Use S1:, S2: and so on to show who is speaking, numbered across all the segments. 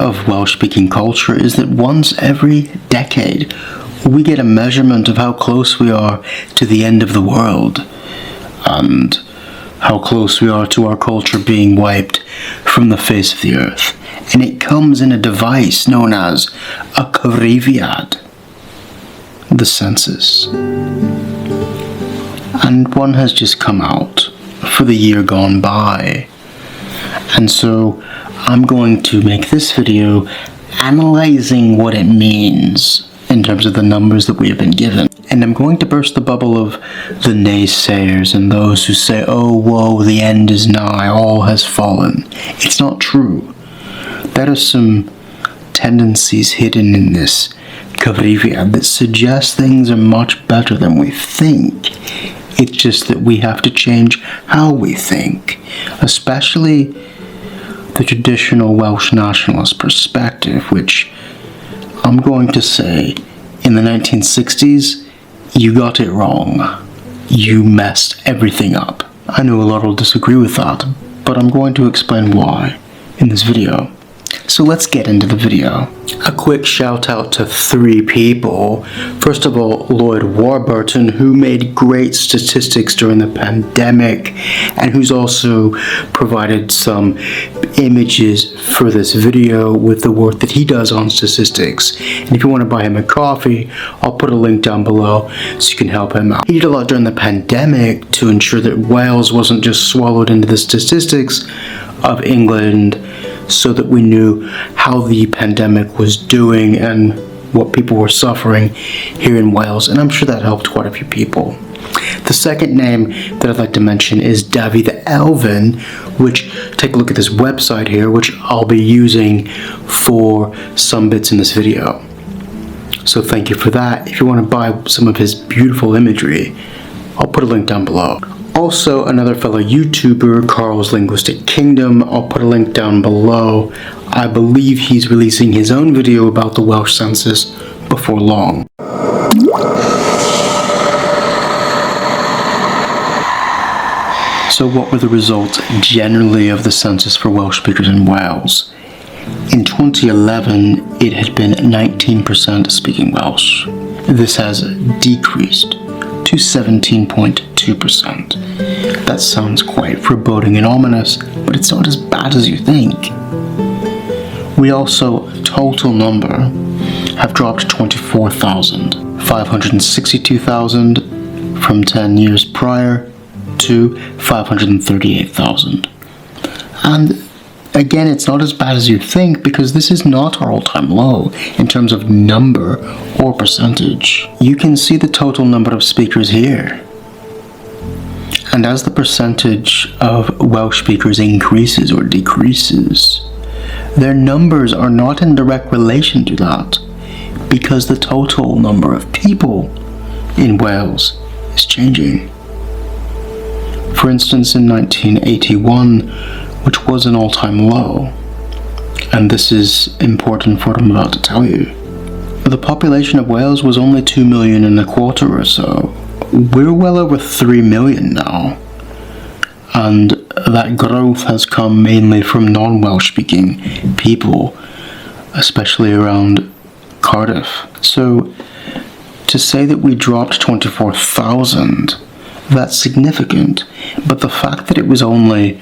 S1: of Welsh-speaking culture is that once every decade, we get a measurement of how close we are to the end of the world, and how close we are to our culture being wiped from the face of the earth. And it comes in a device known as a cyfrifiad, the census. And one has just come out for the year gone by. And so I'm going to make this video analyzing what it means in terms of the numbers that we have been given. And I'm going to burst the bubble of the naysayers and those who say, oh, woe, the end is nigh, all has fallen. It's not true. There are some tendencies hidden in this cyfrifiad that suggest things are much better than we think. It's just that we have to change how we think, especially the traditional Welsh nationalist perspective, which I'm going to say in the 1960s, you got it wrong. You messed everything up. I know a lot will disagree with that, but I'm going to explain why in this video. So let's get into the video. A quick shout out to 3 people. First of all, Lloyd Warburton, who made great statistics during the pandemic and who's also provided some images for this video with the work that he does on statistics. And if you want to buy him a coffee, I'll put a link down below so you can help him out. He did a lot during the pandemic to ensure that Wales wasn't just swallowed into the statistics of England, so that we knew how the pandemic was doing and what people were suffering here in Wales, and I'm sure that helped quite a few people. The second name that I'd like to mention is David Elvin, which, take a look at this website here, which I'll be using for some bits in this video. So thank you for that. If you want to buy some of his beautiful imagery, I'll put a link down below. Also, another fellow YouTuber, Carl's Linguistic Kingdom, I'll put a link down below. I believe he's releasing his own video about the Welsh census before long. So what were the results generally of the census for Welsh speakers in Wales? In 2011, it had been 19% speaking Welsh. This has decreased to 17.2%. That sounds quite foreboding and ominous, but it's not as bad as you think. We also, total number, have dropped 24,000, 562,000 from 10 years prior to 538,000. And again, it's not as bad as you think, because this is not our all-time low in terms of number or percentage. You can see the total number of speakers here. And as the percentage of Welsh speakers increases or decreases, their numbers are not in direct relation to that, because the total number of people in Wales is changing. For instance, in 1981, which was an all-time low, and this is important for what I'm about to tell you, the population of Wales was only 2.25 million or so. We're well over 3 million now, and that growth has come mainly from non-Welsh speaking people, especially around Cardiff. So to say that we dropped 24,000, that's significant, but the fact that it was only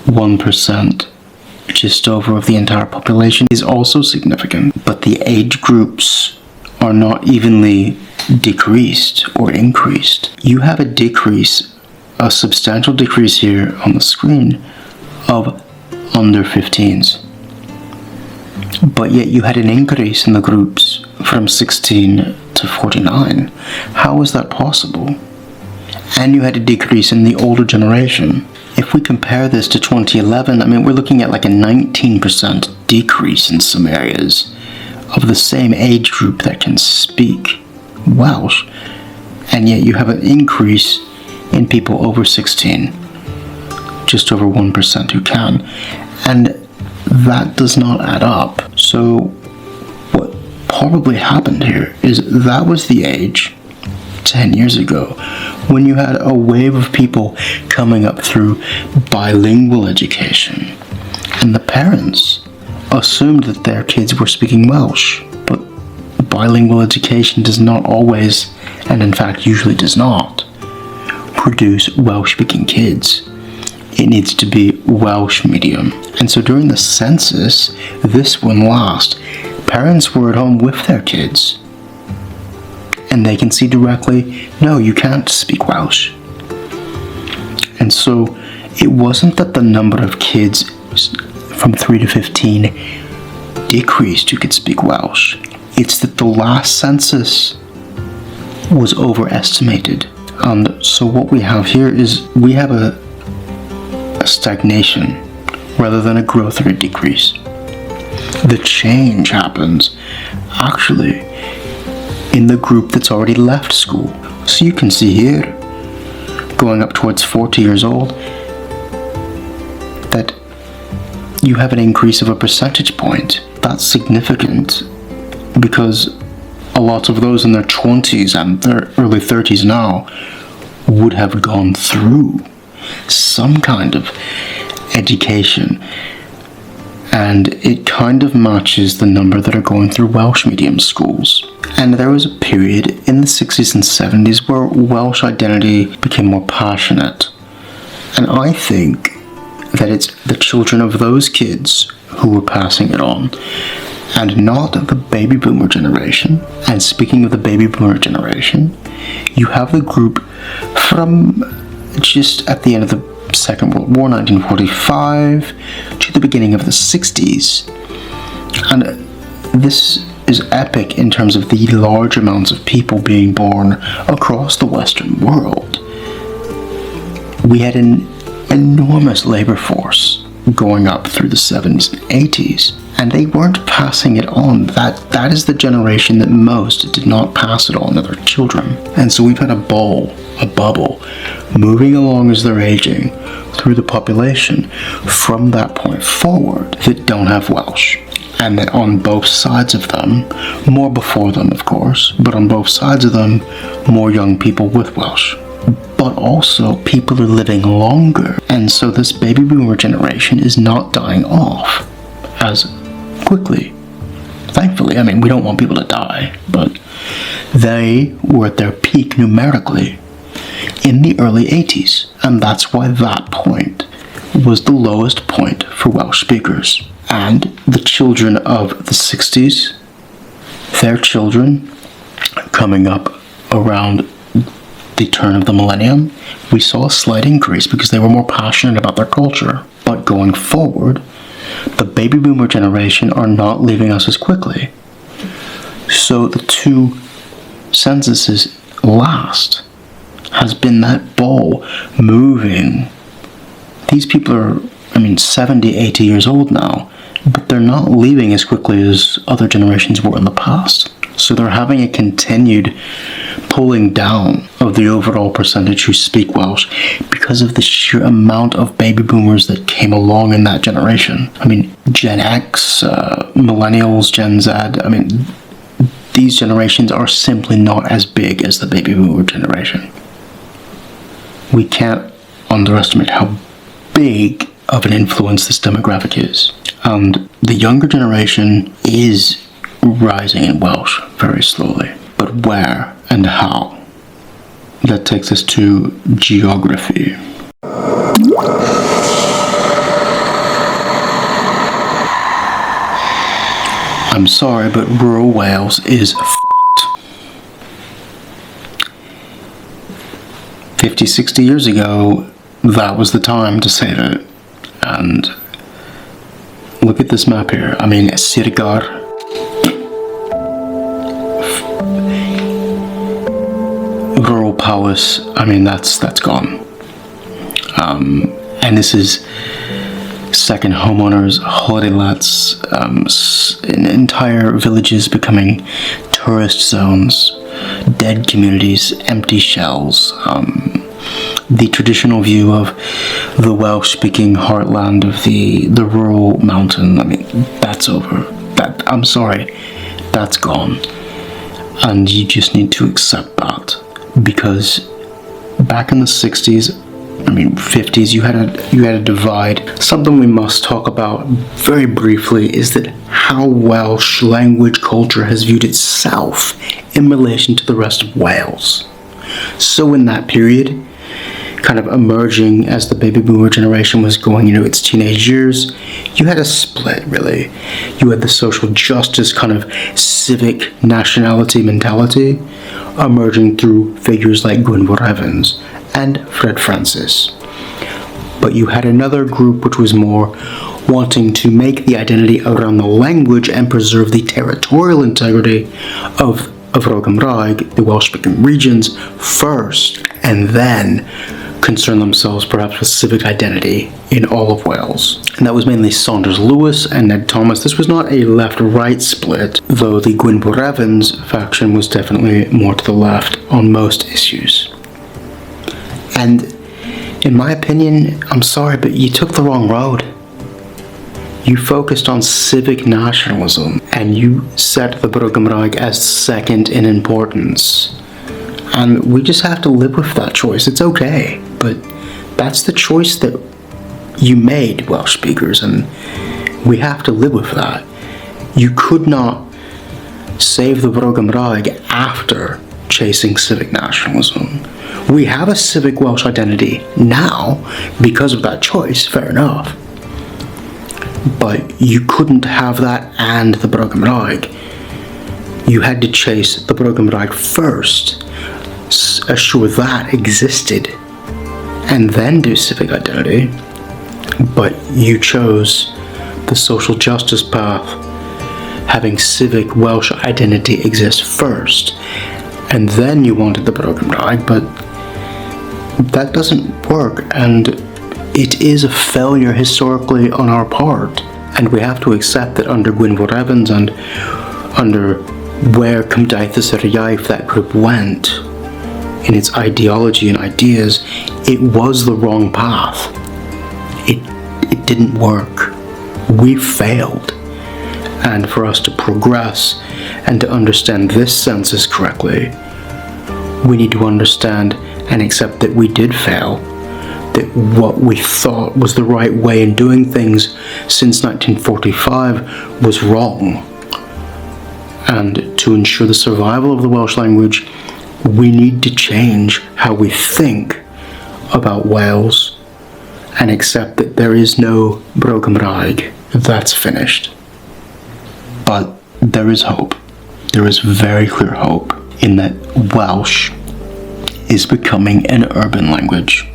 S1: 1%, just over, of the entire population is also significant. But the age groups are not evenly decreased or increased. You have a decrease, a substantial decrease here on the screen of under 15s. But yet you had an increase in the groups from 16 to 49. How is that possible? And you had a decrease in the older generation. If we compare this to 2011, I mean, we're looking at like a 19% decrease in some areas of the same age group that can speak Welsh, and yet you have an increase in people over 16, just over 1% who can, and that does not add up. So what probably happened here is that was the age 10 years ago when you had a wave of people coming up through bilingual education, and the parents assumed that their kids were speaking Welsh. But bilingual education does not always, and in fact usually does not, produce Welsh-speaking kids. It needs to be Welsh medium. And so during the census, this one last, parents were at home with their kids. And they can see directly, no, you can't speak Welsh. And so it wasn't that the number of kids from 3 to 15 decreased who could speak Welsh. It's that the last census was overestimated. And so what we have here is we have a stagnation rather than a growth or a decrease. The change happens actually in the group that's already left school. So you can see here, going up towards 40 years old, that you have an increase of a percentage point. That's significant because a lot of those in their 20s and their early 30s now would have gone through some kind of education, and it kind of matches the number that are going through Welsh medium schools. And there was a period in the 60s and 70s where Welsh identity became more passionate, and I think that it's the children of those kids who were passing it on, and not the baby boomer generation. And speaking of the baby boomer generation, you have the group from just at the end of the Second World War, 1945, to the beginning of the 60s. And this is epic in terms of the large amounts of people being born across the Western world. We had an enormous labor force going up through the 70s and 80s, and they weren't passing it on. That is the generation that most did not pass it on to their children. And so we've had a bubble, moving along as they're aging through the population from that point forward that don't have Welsh. And that on both sides of them, more before them of course, but on both sides of them, more young people with Welsh. But also people are living longer, and so this baby boomer generation is not dying off as quickly. Thankfully, I mean, we don't want people to die, but they were at their peak numerically in the early 80s, and that's why that point was the lowest point for Welsh speakers. And the children of the 60s, their children coming up around the turn of the millennium, we saw a slight increase because they were more passionate about their culture. But going forward, the baby boomer generation are not leaving us as quickly. So the two censuses last has been that ball moving. These people are, 70, 80 years old now, but they're not leaving as quickly as other generations were in the past. So they're having a continued pulling down of the overall percentage who speak Welsh because of the sheer amount of baby boomers that came along in that generation. Gen X, millennials, Gen Z, these generations are simply not as big as the baby boomer generation. We can't underestimate how big of an influence this demographic is. And the younger generation is rising in Welsh very slowly. But where and how? That takes us to geography. I'm sorry, but rural Wales is f***ed. 50, 60 years ago, that was the time to save it. And look at this map here. Sirgar, rural Powys, that's gone. And this is second homeowners, holiday lets, entire villages becoming tourist zones, dead communities, empty shells. The traditional view of the Welsh-speaking heartland of the rural mountain, that's over. I'm sorry, that's gone. And you just need to accept that. Because back in the 60s, 50s, you had a divide. Something we must talk about very briefly is that how Welsh language culture has viewed itself in relation to the rest of Wales. So in that period, kind of emerging as the baby boomer generation was going into its teenage years, you had a split, really. You had the social justice kind of civic nationality mentality emerging through figures like Gwynfor Evans and Fred Francis. But you had another group which was more wanting to make the identity around the language and preserve the territorial integrity of Roeg Gymraeg, the Welsh-speaking regions, first, and then concern themselves perhaps with civic identity in all of Wales. And that was mainly Saunders Lewis and Ned Thomas. This was not a left-right split, though the Gwynfor Evans faction was definitely more to the left on most issues. And in my opinion, I'm sorry, but you took the wrong road. You focused on civic nationalism, and you set the Roeg Gymraeg as second in importance. And we just have to live with that choice. It's okay, but that's the choice that you made, Welsh speakers, and we have to live with that. You could not save the Roeg Gymraeg after chasing civic nationalism. We have a civic Welsh identity now because of that choice, fair enough. But you couldn't have that and the Roeg Gymraeg. You had to chase the Roeg Gymraeg first, assure that existed, and then do civic identity. But you chose the social justice path, having civic Welsh identity exist first, and then you wanted the Roeg Gymraeg, but that doesn't work, and it is a failure historically on our part, and we have to accept that under Gwynfor Evans and under where Cymdeithas yr Iaith, that group, went in its ideology and ideas, it was the wrong path. It didn't work. We failed. And for us to progress and to understand this census correctly, we need to understand and accept that we did fail, that what we thought was the right way in doing things since 1945 was wrong. And to ensure the survival of the Welsh language, we need to change how we think about Wales and accept that there is no Roeg Gymraeg. That's finished. But there is hope. There is very clear hope in that Welsh is becoming an urban language,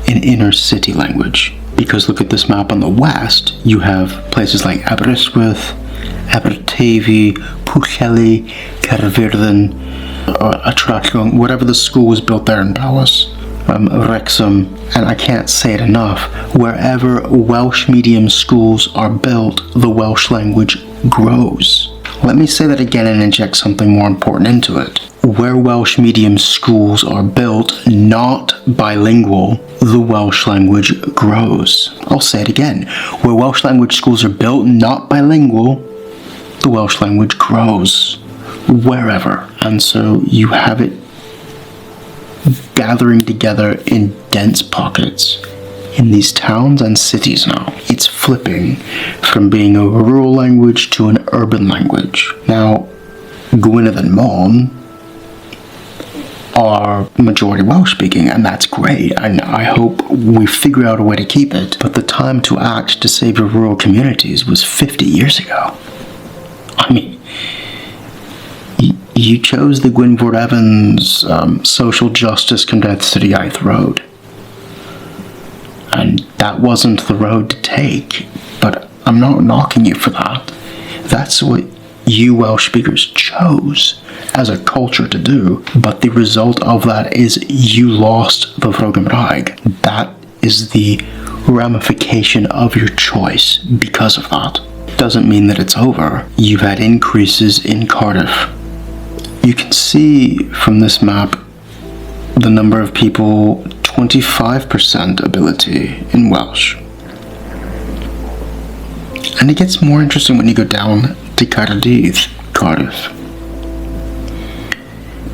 S1: an inner city language. Because look at this map on the west, you have places like Aberystwyth, Aberteifi, Pwllheli, Caerfyrddin, Atrallwng, whatever the school was built there in Powys, Wrexham, and I can't say it enough, wherever Welsh medium schools are built, the Welsh language grows. Let me say that again and inject something more important into it. Where Welsh medium schools are built, not bilingual, the Welsh language grows. I'll say it again. Where Welsh language schools are built, not bilingual, the Welsh language grows. Wherever. And so you have it gathering together in dense pockets in these towns and cities now. It's flipping from being a rural language to an urban language. Now, Gwynedd and Mon are majority Welsh speaking, and that's great, and I hope we figure out a way to keep it. But the time to act to save your rural communities was 50 years ago. I mean, you chose the Gwynfor Evans social justice Cymdeithas yr Iaith road. And that wasn't the road to take, but I'm not knocking you for that. That's what you Welsh speakers chose as a culture to do, but the result of that is you lost the Roeg Gymraeg. That is the ramification of your choice because of that. Doesn't mean that it's over. You've had increases in Cardiff. You can see from this map the number of people, 25% ability in Welsh. And it gets more interesting when you go down to Cardiff.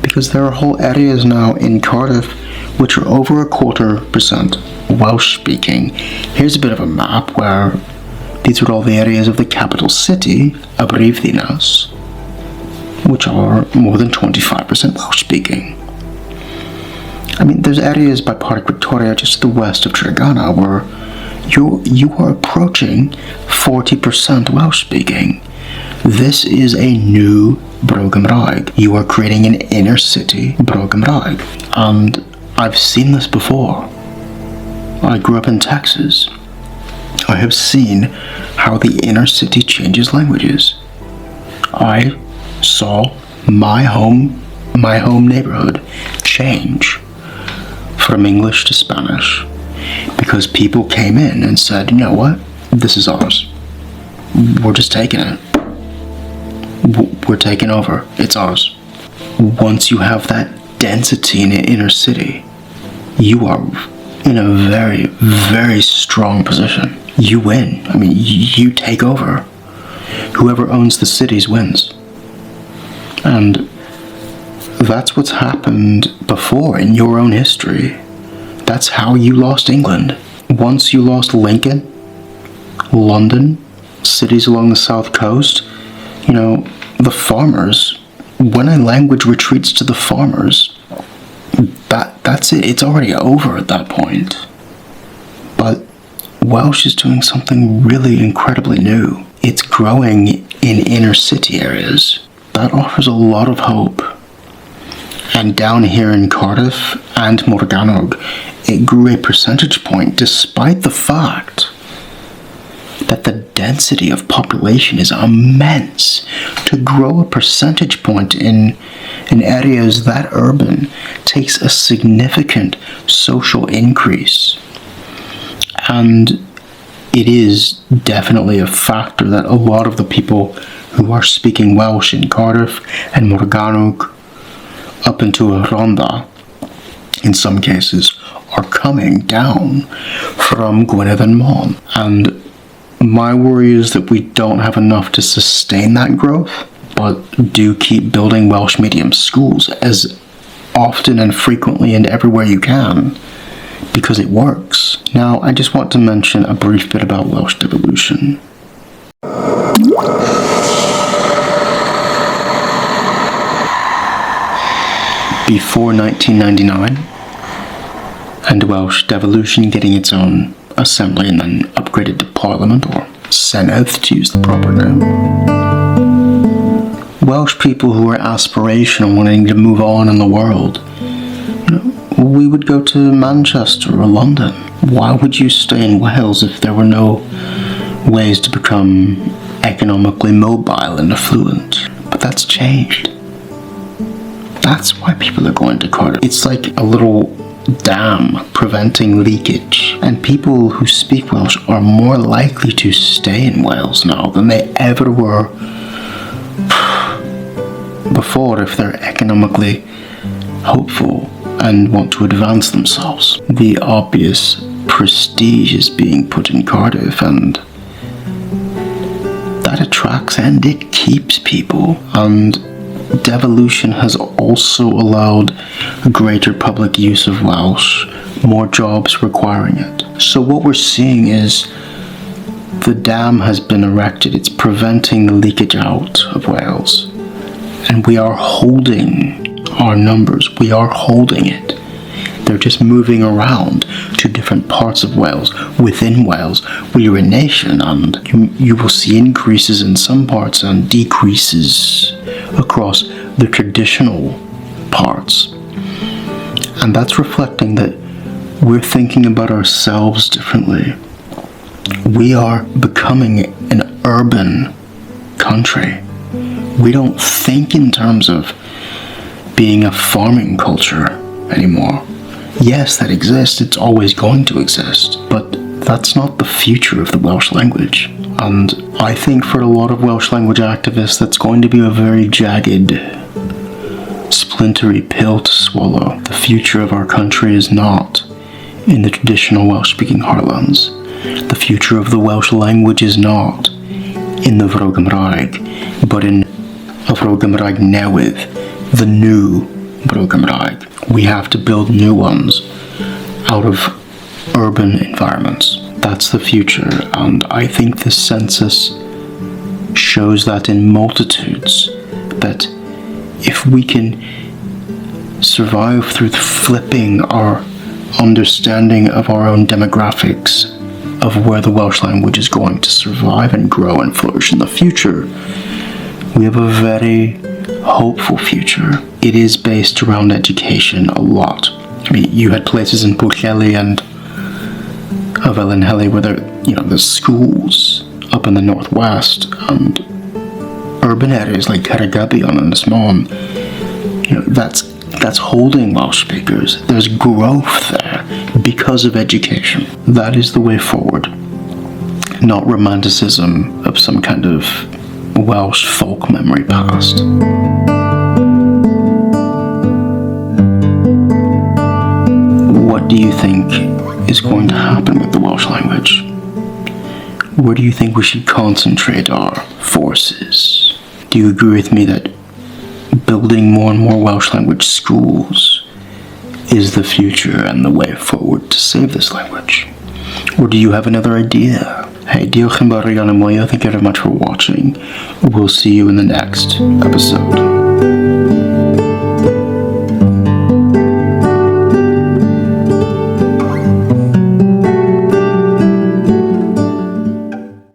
S1: Because there are whole areas now in Cardiff which are over 25% Welsh speaking. Here's a bit of a map where these are all the areas of the capital city, Aberystwyth, which are more than 25% Welsh speaking. I mean, there's areas by Parc Victoria just to the west of Tregenna where you are approaching 40% Welsh speaking. This is a new Bro Gymraeg. You are creating an inner city Bro Gymraeg. And I've seen this before. I grew up in Texas. I have seen how the inner city changes languages. I saw my home neighborhood change from English to Spanish because people came in and said, you know what, this is ours. We're just taking it. We're taking over. It's ours. Once you have that density in an inner city, you are in a very, very strong position. You win. I mean, you take over. Whoever owns the cities wins. And that's what's happened before in your own history. That's how you lost England. Once you lost Lincoln, London, cities along the south coast, the farmers, when a language retreats to the farmers, that's it. It's already over at that point. But Welsh is doing something really incredibly new. It's growing in inner city areas. That offers a lot of hope. And down here in Cardiff and Morgannwg, it grew a percentage point despite the fact that the density of population is immense. To grow a percentage point in areas that urban takes a significant social increase. And it is definitely a factor that a lot of the people who are speaking Welsh in Cardiff and Morgannwg up into Rhondda, in some cases, are coming down from Gwynedd and Mon. And my worry is that we don't have enough to sustain that growth, but do keep building Welsh medium schools as often and frequently and everywhere you can, because it works. Now, I just want to mention a brief bit about Welsh devolution. Before 1999, and Welsh devolution getting its own assembly and then upgraded to Parliament, or Senedd to use the proper name, Welsh people who were aspirational, wanting to move on in the world, we would go to Manchester or London. Why would you stay in Wales if there were no ways to become economically mobile and affluent? But that's changed. That's why people are going to Cardiff. It's like a little dam preventing leakage. And people who speak Welsh are more likely to stay in Wales now than they ever were before if they're economically hopeful and want to advance themselves. The obvious prestige is being put in Cardiff, and that attracts and it keeps people. And devolution has also allowed a greater public use of Welsh, more jobs requiring it. So what we're seeing is the dam has been erected. It's preventing the leakage out of Wales. And we are holding our numbers. We are holding it. They're just moving around to different parts of Wales. Within Wales, we are a nation, and you will see increases in some parts and decreases across the traditional parts. And that's reflecting that we're thinking about ourselves differently. We are becoming an urban country. We don't think in terms of being a farming culture anymore. Yes, that exists, it's always going to exist, but that's not the future of the Welsh language. And I think for a lot of Welsh language activists, that's going to be a very jagged, splintery pill to swallow. The future of our country is not in the traditional Welsh-speaking heartlands. The future of the Welsh language is not in the Bro Gymraeg, but in a Bro Gymraeg newydd, the new Bro Gymraeg, We have to build new ones out of urban environments. That's the future, and I think the census shows that in multitudes, that if we can survive through flipping our understanding of our own demographics, of where the Welsh language is going to survive and grow and flourish in the future, we have a very hopeful future. It is based around education a lot. I mean, you had places in Pwllheli and Felinheli where there's schools up in the northwest, and urban areas like Cardiff and Ysmon, that's holding Welsh speakers. There's growth there because of education. That is the way forward, not romanticism of some kind of Welsh folk memory past. What do you think is going to happen with the Welsh language? Where do you think we should concentrate our forces? Do you agree with me that building more and more Welsh language schools is the future and the way forward to save this language? Or do you have another idea? Hey, diolch yn fawr iawn am waith. Thank you very much for watching. We'll see you in the next episode.